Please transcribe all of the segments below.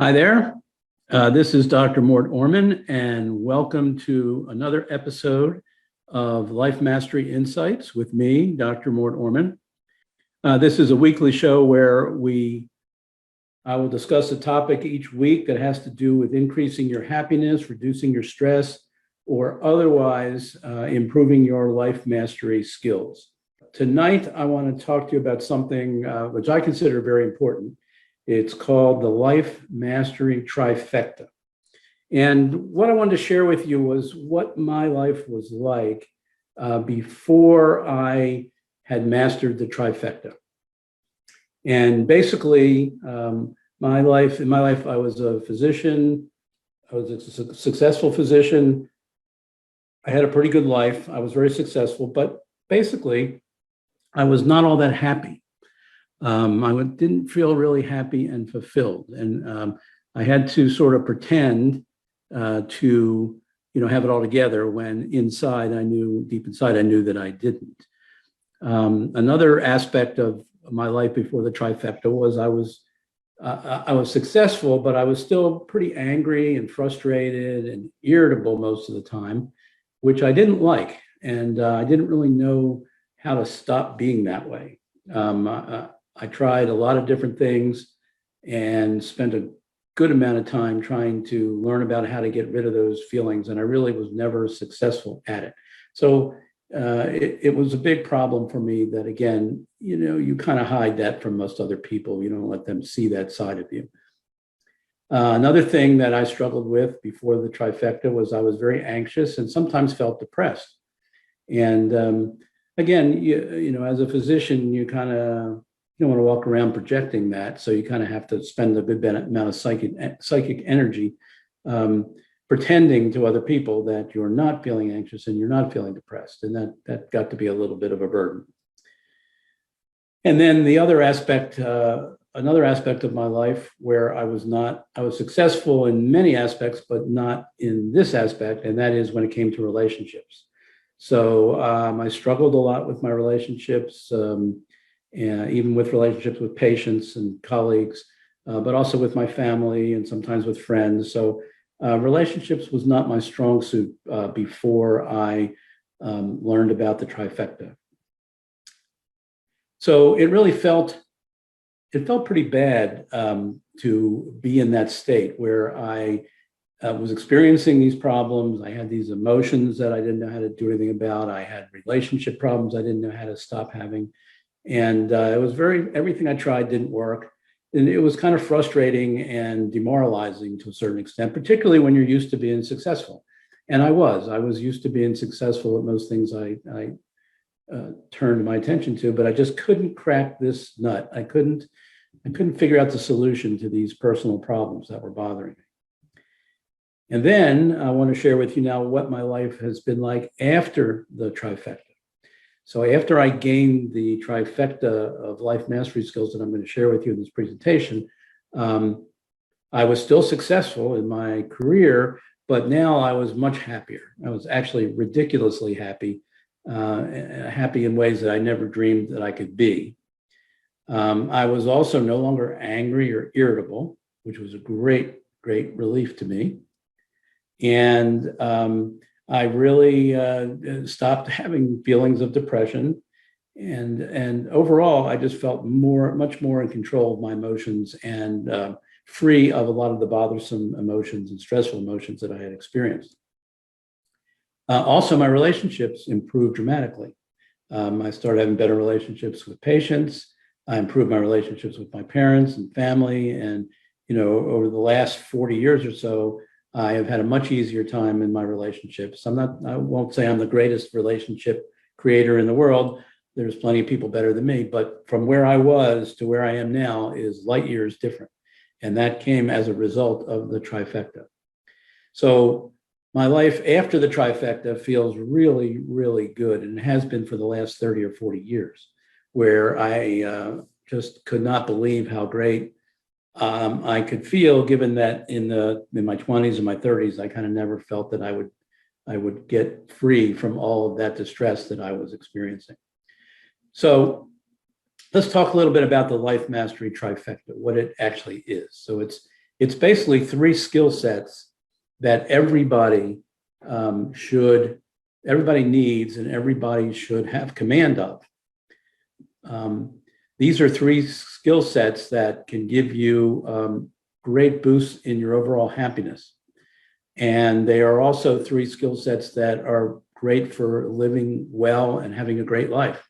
Hi there. This is Dr. Mort Orman, and welcome to another episode of Life Mastery Insights with me, Dr. Mort Orman. This is a weekly show where I will discuss a topic each week that has to do with increasing your happiness, reducing your stress, or otherwise improving your life mastery skills. Tonight, I want to talk to you about something which I consider very important. It's called the Life Mastery Trifecta. And what I wanted to share with you was what my life was like before I had mastered the trifecta. And basically, in my life, I was a physician. I was a successful physician. I had a pretty good life. I was very successful, but basically, I was not all that happy. I didn't feel really happy and fulfilled, and I had to sort of pretend to, have it all together when deep inside, I knew that I didn't. Another aspect of my life before the trifecta was I was successful, but I was still pretty angry and frustrated and irritable most of the time, which I didn't like, and I didn't really know how to stop being that way. I tried a lot of different things and spent a good amount of time trying to learn about how to get rid of those feelings, and I really was never successful at it. So it was a big problem for me that, again, you kind of hide that from most other people. You don't let them see that side of you. Another thing that I struggled with before the trifecta was I was very anxious and sometimes felt depressed. And again, as a physician, you don't want to walk around projecting that. So you kind of have to spend a good amount of psychic energy pretending to other people that you're not feeling anxious and you're not feeling depressed. And that got to be a little bit of a burden. And then another aspect of my life where I was successful in many aspects, but not in this aspect. And that is when it came to relationships. So I struggled a lot with my relationships, even with relationships with patients and colleagues, but also with my family and sometimes with friends. So relationships was not my strong suit before I learned about the trifecta. So it really felt pretty bad to be in that state where I was experiencing these problems. I had these emotions that I didn't know how to do anything about. I had relationship problems I didn't know how to stop having. And it was everything I tried didn't work. And it was kind of frustrating and demoralizing to a certain extent, particularly when you're used to being successful. And I was used to being successful at most things I turned my attention to, but I just couldn't crack this nut. I couldn't figure out the solution to these personal problems that were bothering me. And then I want to share with you now what my life has been like after the trifecta. So after I gained the trifecta of life mastery skills that I'm going to share with you in this presentation, I was still successful in my career, but now I was much happier. I was actually ridiculously happy, happy in ways that I never dreamed that I could be. I was also no longer angry or irritable, which was a great relief to me. And I really stopped having feelings of depression, and overall, I just felt much more in control of my emotions and free of a lot of the bothersome emotions and stressful emotions that I had experienced. Also, my relationships improved dramatically. I started having better relationships with patients. I improved my relationships with my parents and family, and over the last 40 years or so, I have had a much easier time in my relationships. I won't say I'm the greatest relationship creator in the world. There's plenty of people better than me, but from where I was to where I am now is light years different. And that came as a result of the trifecta. So my life after the trifecta feels really, really good, and it has been for the last 30 or 40 years, where I just could not believe how great I could feel, given that in my 20s and my 30s, I kind of never felt that I would get free from all of that distress that I was experiencing. So let's talk a little bit about the Life Mastery Trifecta, what it actually is. So It's basically three skill sets that everybody needs and everybody should have command of. These are three skill sets that can give you great boosts in your overall happiness. And they are also three skill sets that are great for living well and having a great life,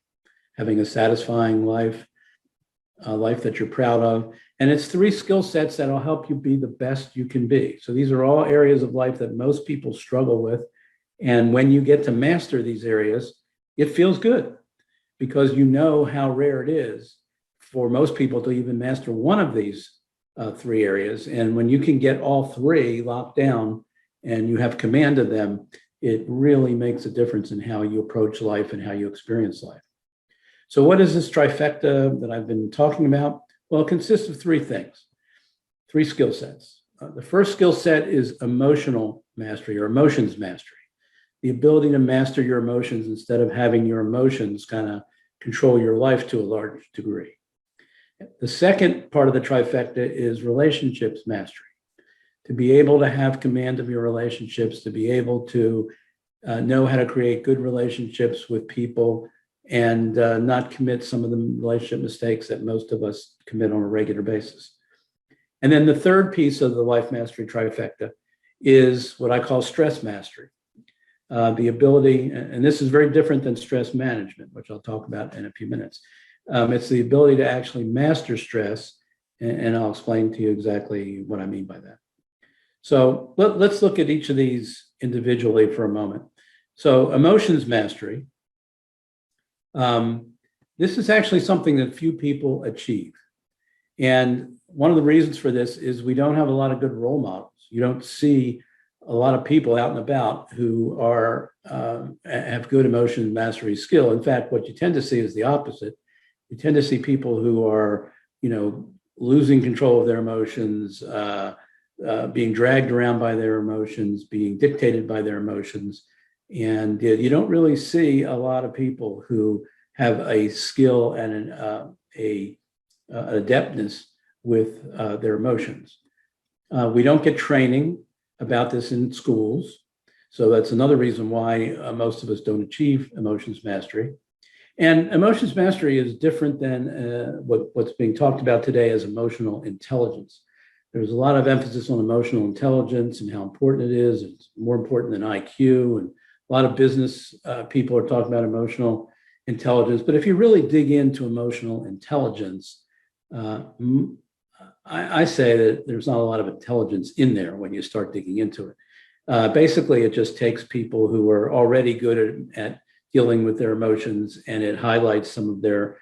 having a satisfying life, a life that you're proud of. And it's three skill sets that'll help you be the best you can be. So these are all areas of life that most people struggle with. And when you get to master these areas, it feels good because you know how rare it is for most people to even master one of these three areas. And when you can get all three locked down and you have command of them, it really makes a difference in how you approach life and how you experience life. So what is this trifecta that I've been talking about? Well, it consists of three things, three skill sets. The first skill set is emotional mastery or emotions mastery, the ability to master your emotions instead of having your emotions kind of control your life to a large degree. The second part of the trifecta is relationships mastery, to be able to have command of your relationships, to be able to know how to create good relationships with people and not commit some of the relationship mistakes that most of us commit on a regular basis. And then the third piece of the life mastery trifecta is what I call stress mastery. The ability, and this is very different than stress management, which I'll talk about in a few minutes. It's the ability to actually master stress, and I'll explain to you exactly what I mean by that. So let's look at each of these individually for a moment. So emotions mastery. This is actually something that few people achieve. And one of the reasons for this is we don't have a lot of good role models. You don't see a lot of people out and about who are have good emotion mastery skill. In fact, what you tend to see is the opposite. You tend to see people who are, losing control of their emotions, being dragged around by their emotions, being dictated by their emotions. And you don't really see a lot of people who have a skill and an adeptness with their emotions. We don't get training about this in schools. So that's another reason why most of us don't achieve emotions mastery. And emotions mastery is different than what's being talked about today as emotional intelligence. There's a lot of emphasis on emotional intelligence and how important it is. It's more important than IQ. And a lot of business people are talking about emotional intelligence. But if you really dig into emotional intelligence, I say that there's not a lot of intelligence in there when you start digging into it. Basically, it just takes people who are already good at dealing with their emotions, and it highlights some of their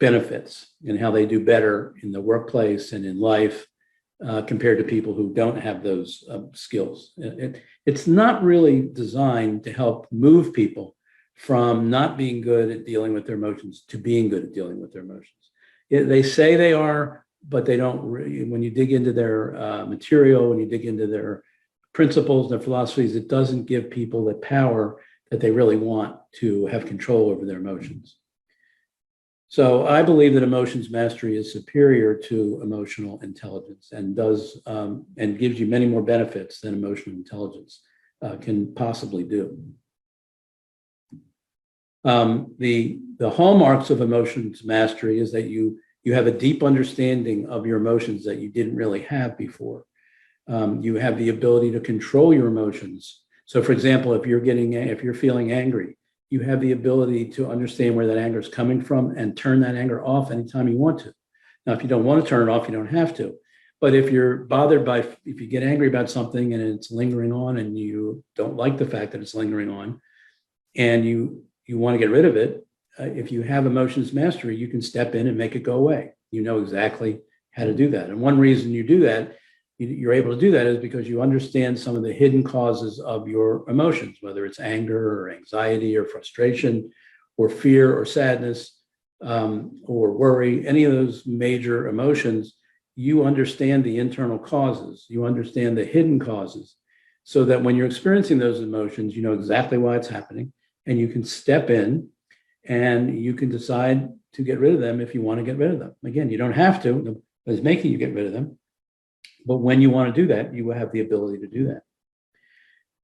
benefits and how they do better in the workplace and in life compared to people who don't have those skills. It's not really designed to help move people from not being good at dealing with their emotions to being good at dealing with their emotions. They say they are, but they don't really. When you dig into their material, when you dig into their principles, their philosophies, it doesn't give people the power that they really want to have control over their emotions. So I believe that emotions mastery is superior to emotional intelligence and does and gives you many more benefits than emotional intelligence can possibly do. The hallmarks of emotions mastery is that you have a deep understanding of your emotions that you didn't really have before. You have the ability to control your emotions. So, for example, if you're feeling angry, you have the ability to understand where that anger is coming from and turn that anger off anytime you want to. Now, if you don't want to turn it off, you don't have to. But if you're bothered if you get angry about something and it's lingering on and you don't like the fact that it's lingering on and you want to get rid of it, if you have emotions mastery, you can step in and make it go away. You know exactly how to do that. And one reason you do that, you're able to do that is because you understand some of the hidden causes of your emotions, whether it's anger or anxiety or frustration or fear or sadness or worry, any of those major emotions. You understand the internal causes. You understand the hidden causes so that when you're experiencing those emotions, you know exactly why it's happening and you can step in and you can decide to get rid of them if you want to get rid of them. Again, you don't have to. Nobody's making you get rid of them. But when you want to do that, you will have the ability to do that.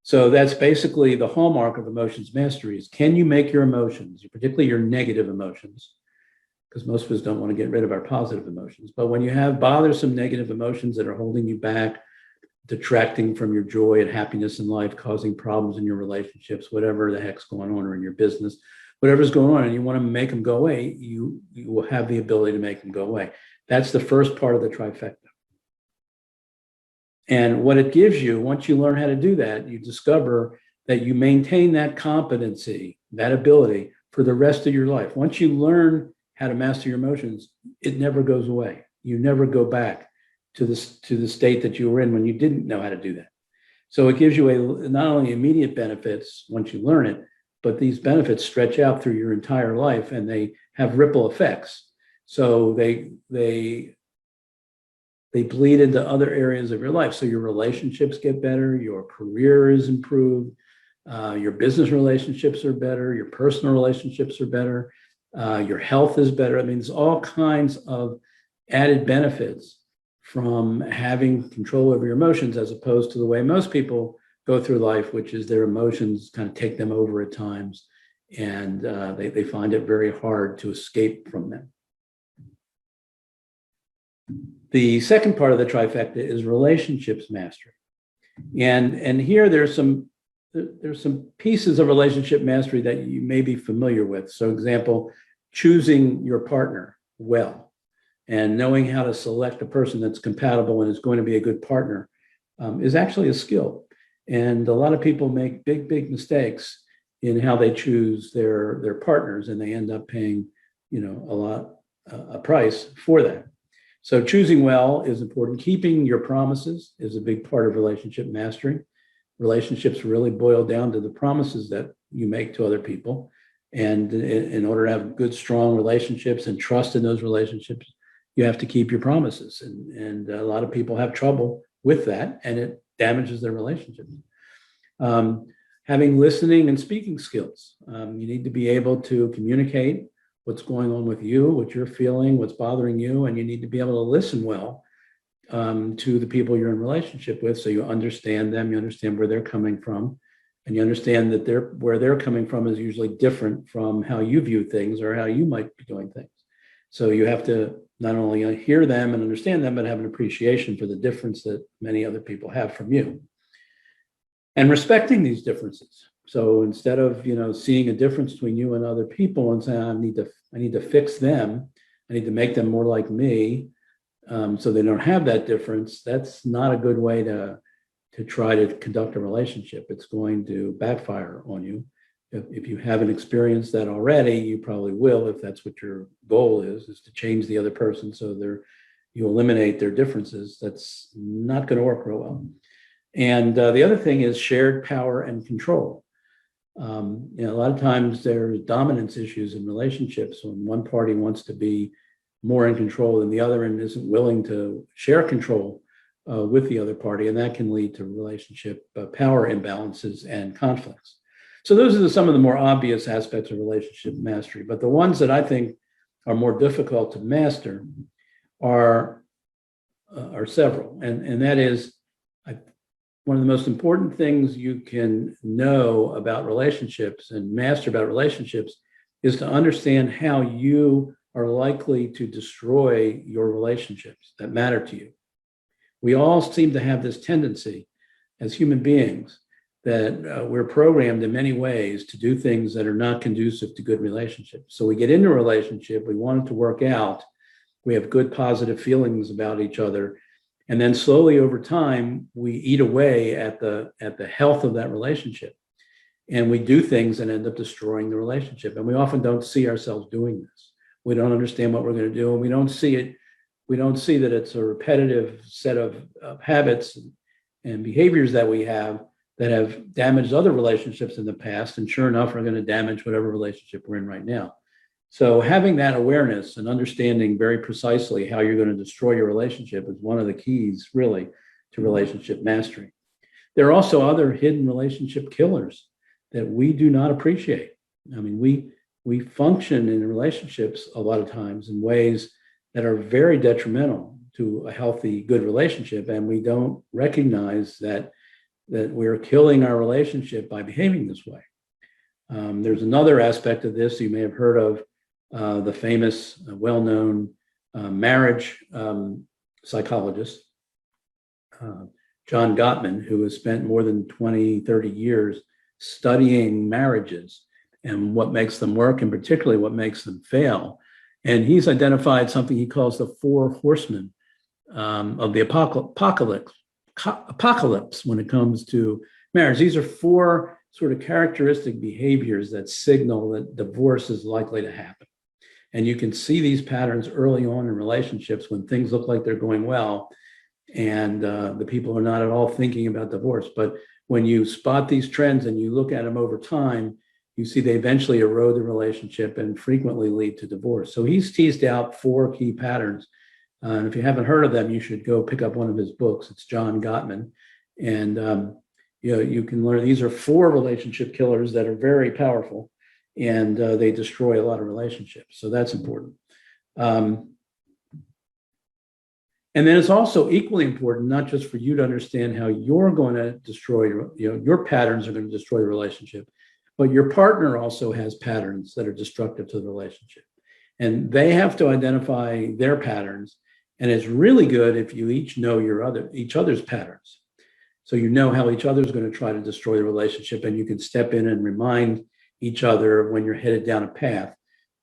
So that's basically the hallmark of emotions mastery is, can you make your emotions, particularly your negative emotions, because most of us don't want to get rid of our positive emotions. But when you have bothersome negative emotions that are holding you back, detracting from your joy and happiness in life, causing problems in your relationships, whatever the heck's going on, or in your business, whatever's going on, and you want to make them go away, you will have the ability to make them go away. That's the first part of the trifecta. And what it gives you, once you learn how to do that, you discover that you maintain that competency, that ability for the rest of your life. Once you learn how to master your emotions, it never goes away. You never go back to the state that you were in when you didn't know how to do that. So it gives you not only immediate benefits once you learn it, but these benefits stretch out through your entire life, and they have ripple effects. So they bleed into other areas of your life. So your relationships get better, your career is improved, your business relationships are better, your personal relationships are better, your health is better. I mean, there's all kinds of added benefits from having control over your emotions, as opposed to the way most people go through life, which is their emotions kind of take them over at times, and they find it very hard to escape from them. The second part of the trifecta is relationships mastery. And here there's some pieces of relationship mastery that you may be familiar with. So example, choosing your partner well and knowing how to select a person that's compatible and is going to be a good partner is actually a skill. And a lot of people make big mistakes in how they choose their partners, and they end up paying, a price for that. So choosing well is important. Keeping your promises is a big part of relationship mastery. Relationships really boil down to the promises that you make to other people. And in order to have good, strong relationships and trust in those relationships, you have to keep your promises. And a lot of people have trouble with that, and it damages their relationships. Having listening and speaking skills. You need to be able to communicate what's going on with you, what you're feeling, what's bothering you, and you need to be able to listen well to the people you're in relationship with, so you understand them, you understand where they're coming from, and you understand that where they're coming from is usually different from how you view things or how you might be doing things. So you have to not only hear them and understand them, but have an appreciation for the difference that many other people have from you. And respecting these differences. So instead of seeing a difference between you and other people and saying, I need to fix them, I need to make them more like me, so they don't have that difference, that's not a good way to try to conduct a relationship. It's going to backfire on you. If you haven't experienced that already, you probably will, if that's what your goal is to change the other person so you eliminate their differences. That's not going to work real well. And the other thing is shared power and control. A lot of times there's dominance issues in relationships when one party wants to be more in control than the other and isn't willing to share control with the other party, and that can lead to relationship power imbalances and conflicts. So those are some of the more obvious aspects of relationship mastery, but the ones that I think are more difficult to master are several, and that is, one of the most important things you can know about relationships and master about relationships is to understand how you are likely to destroy your relationships that matter to you. We all seem to have this tendency as human beings that we're programmed in many ways to do things that are not conducive to good relationships. So we get into a relationship, we want it to work out, we have good positive feelings about each other, and then slowly over time, we eat away at the health of that relationship. And we do things and end up destroying the relationship. And we often don't see ourselves doing this. We don't understand what we're going to do, and we don't see it. We don't see that it's a repetitive set of habits and behaviors that we have that have damaged other relationships in the past, and sure enough, are going to damage whatever relationship we're in right now. So having that awareness and understanding very precisely how you're going to destroy your relationship is one of the keys, really, to relationship mastery. There are also other hidden relationship killers that we do not appreciate. I mean, we function in relationships a lot of times in ways that are very detrimental to a healthy, good relationship, and we don't recognize that we're killing our relationship by behaving this way. There's another aspect of this you may have heard of, the famous, well-known marriage psychologist, John Gottman, who has spent more than 20, 30 years studying marriages and what makes them work, and particularly what makes them fail. And he's identified something he calls the four horsemen of the apocalypse when it comes to marriage. These are four sort of characteristic behaviors that signal that divorce is likely to happen. And you can see these patterns early on in relationships when things look like they're going well, and the people are not at all thinking about divorce. But when you spot these trends and you look at them over time, you see they eventually erode the relationship and frequently lead to divorce. So he's teased out four key patterns. And if you haven't heard of them, you should go pick up one of his books. It's John Gottman. And you can learn these are four relationship killers that are very powerful, and they destroy a lot of relationships. So that's important. And then it's also equally important, not just for you to understand how you're going to destroy your patterns are going to destroy your relationship, but your partner also has patterns that are destructive to the relationship. And they have to identify their patterns. And it's really good if you each know each other's patterns. So you know how each other is going to try to destroy the relationship, and you can step in and remind each other when you're headed down a path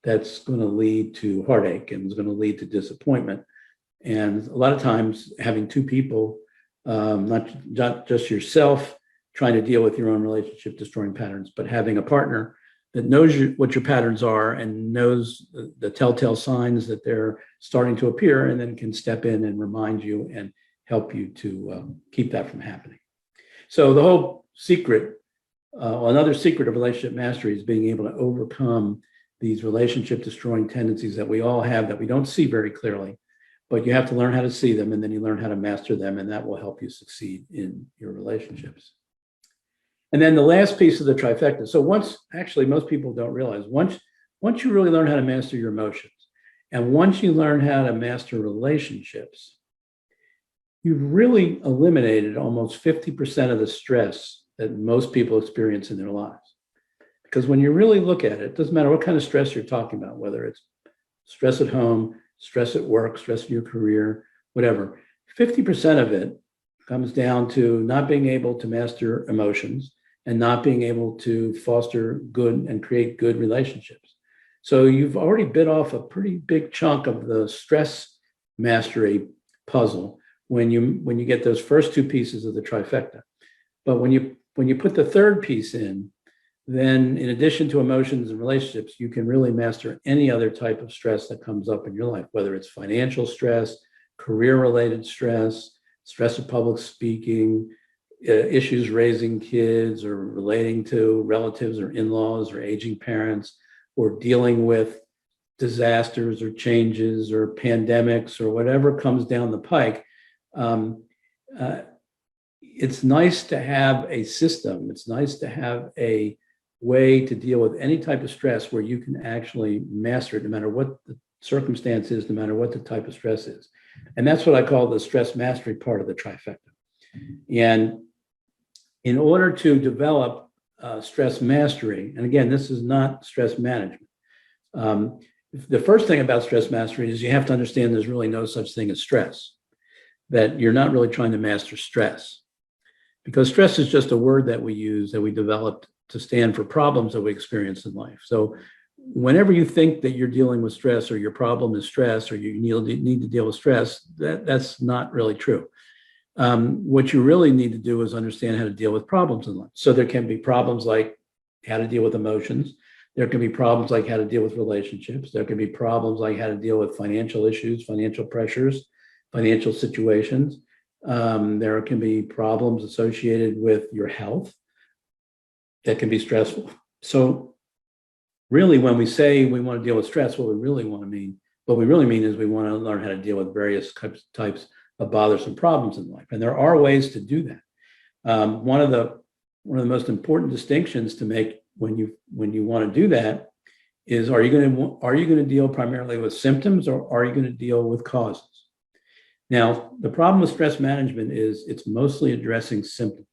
that's going to lead to heartache and is going to lead to disappointment. And a lot of times having two people, not just yourself trying to deal with your own relationship destroying patterns, but having a partner that knows what your patterns are and knows the telltale signs that they're starting to appear, and then can step in and remind you and help you to keep that from happening. So the whole secret, another secret of relationship mastery is being able to overcome these relationship destroying tendencies that we all have that we don't see very clearly, but you have to learn how to see them, and then you learn how to master them, and that will help you succeed in your relationships. And then the last piece of the trifecta. So most people don't realize, once you really learn how to master your emotions, and once you learn how to master relationships, you've really eliminated almost 50% of the stress that most people experience in their lives. Because when you really look at it, it doesn't matter what kind of stress you're talking about, whether it's stress at home, stress at work, stress in your career, whatever, 50% of it comes down to not being able to master emotions and not being able to foster good and create good relationships. So you've already bit off a pretty big chunk of the stress mastery puzzle when you get those first two pieces of the trifecta. But when you put the third piece in, then in addition to emotions and relationships, you can really master any other type of stress that comes up in your life, whether it's financial stress, career-related stress, stress of public speaking, issues raising kids or relating to relatives or in-laws or aging parents, or dealing with disasters or changes or pandemics or whatever comes down the pike. It's nice to have a system. It's nice to have a way to deal with any type of stress where you can actually master it, no matter what the circumstance is, no matter what the type of stress is. And that's what I call the stress mastery part of the trifecta. And in order to develop stress mastery, and again, this is not stress management. The first thing about stress mastery is you have to understand there's really no such thing as stress, that you're not really trying to master stress, because stress is just a word that we use, that we developed to stand for problems that we experience in life. So whenever you think that you're dealing with stress, or your problem is stress, or you need to deal with stress, that's not really true. What you really need to do is understand how to deal with problems in life. So there can be problems like how to deal with emotions. There can be problems like how to deal with relationships. There can be problems like how to deal with financial issues, financial pressures, financial situations. There can be problems associated with your health that can be stressful. So really, when we say we want to deal with stress, what we really mean is we want to learn how to deal with various types of bothersome problems in life. And there are ways to do that. One of the most important distinctions to make when you want to do that is, are you going to deal primarily with symptoms, or are you going to deal with causes? Now, the problem with stress management is it's mostly addressing symptoms.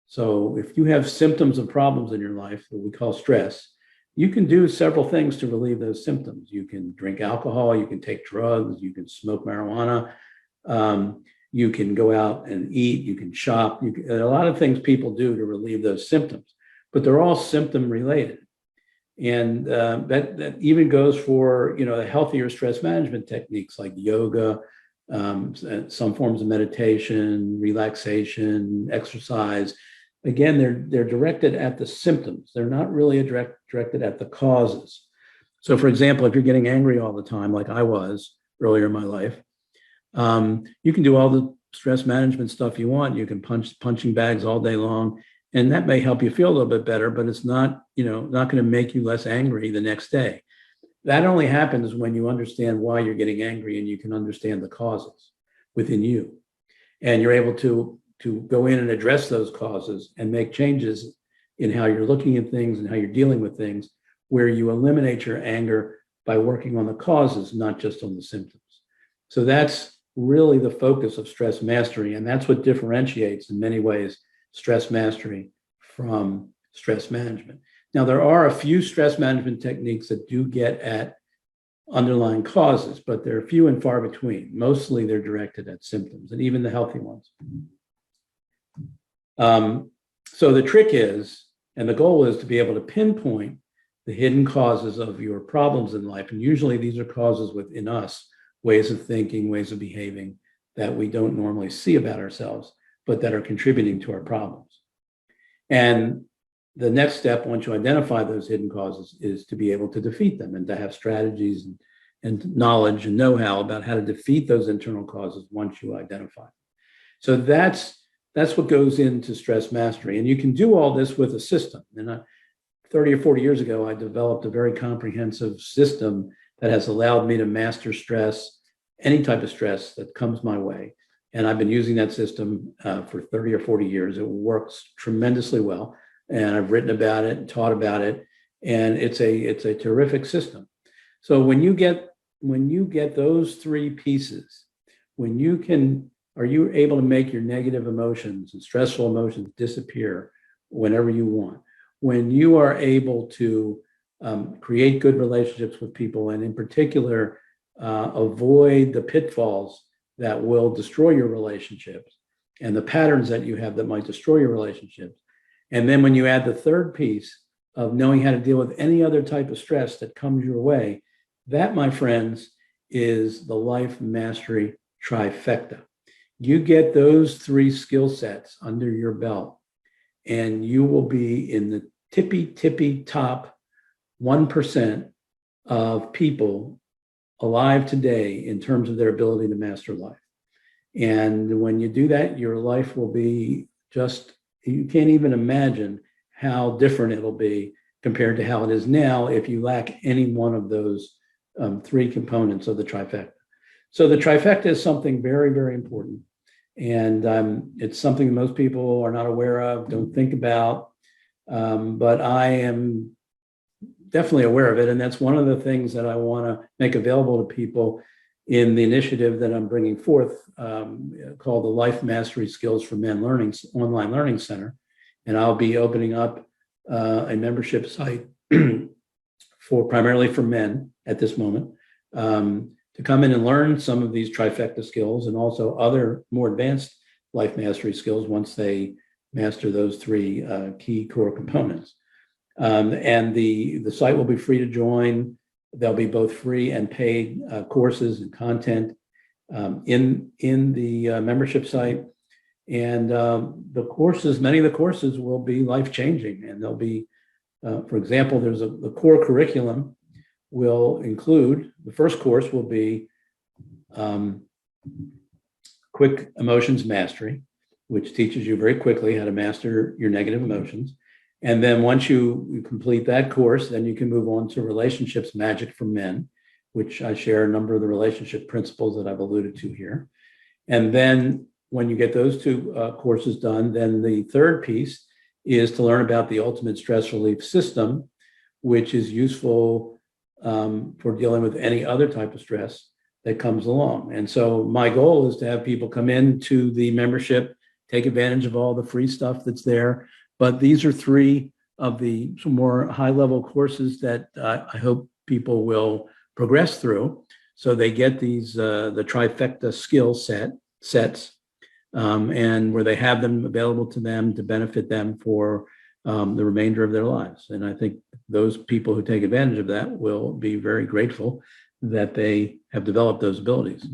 So if you have symptoms of problems in your life that we call stress, you can do several things to relieve those symptoms. You can drink alcohol, you can take drugs, you can smoke marijuana, you can go out and eat, you can shop. A lot of things people do to relieve those symptoms, but they're all symptom related. And that even goes for the healthier stress management techniques like yoga, some forms of meditation, relaxation, exercise. Again, they're directed at the symptoms. They're not really directed at the causes. So, for example, if you're getting angry all the time, like I was earlier in my life, you can do all the stress management stuff you want. You can punching bags all day long, and that may help you feel a little bit better, but it's not going to make you less angry the next day. That only happens when you understand why you're getting angry and you can understand the causes within you, and you're able to go in and address those causes and make changes in how you're looking at things and how you're dealing with things, where you eliminate your anger by working on the causes, not just on the symptoms. So that's really the focus of stress mastery, and that's what differentiates in many ways stress mastery from stress management. Now, there are a few stress management techniques that do get at underlying causes, but they're few and far between. Mostly they're directed at symptoms, and even the healthy ones. So the trick is, and the goal is, to be able to pinpoint the hidden causes of your problems in life. And usually these are causes within us, ways of thinking, ways of behaving that we don't normally see about ourselves, but that are contributing to our problems. And the next step, once you identify those hidden causes, is to be able to defeat them and to have strategies and knowledge and know-how about how to defeat those internal causes once you identify. So that's what goes into stress mastery. And you can do all this with a system. And 30 or 40 years ago, I developed a very comprehensive system that has allowed me to master stress, any type of stress that comes my way. And I've been using that system for 30 or 40 years. It works tremendously well. And I've written about it and taught about it. And it's a terrific system. So when you get those three pieces, are you able to make your negative emotions and stressful emotions disappear whenever you want? When you are able to create good relationships with people, and in particular, avoid the pitfalls that will destroy your relationships and the patterns that you have that might destroy your relationships. And then when you add the third piece of knowing how to deal with any other type of stress that comes your way, that, my friends, is the life mastery trifecta. You get those three skill sets under your belt, and you will be in the tippy top 1% of people alive today in terms of their ability to master life. And when you do that, your life will be you can't even imagine how different it'll be compared to how it is now if you lack any one of those three components of the trifecta. So the trifecta is something very, very important. And it's something that most people are not aware of, don't think about, but I am definitely aware of it. And that's one of the things that I want to make available to people in the initiative that I'm bringing forth, called the Life Mastery Skills for Men Online Learning Center. And I'll be opening up a membership site primarily for men at this moment, to come in and learn some of these trifecta skills and also other more advanced life mastery skills once they master those three key core components. And the site will be free to join. There'll be both free and paid courses and content in the membership site. And many of the courses will be life-changing, and they'll be, for example, the core curriculum will include, the first course will be Quick Emotions Mastery, which teaches you very quickly how to master your negative emotions. And then once you complete that course, then you can move on to Relationships Magic for Men, which I share a number of the relationship principles that I've alluded to here. And then when you get those two courses done, then the third piece is to learn about the ultimate stress relief system, which is useful for dealing with any other type of stress, that comes along. And so my goal is to have people come into the membership, take advantage of all the free stuff that's there. But these are three of the more high-level courses that I hope people will progress through. So they get these the trifecta skill sets, and where they have them available to them to benefit them for the remainder of their lives. And I think those people who take advantage of that will be very grateful that they have developed those abilities.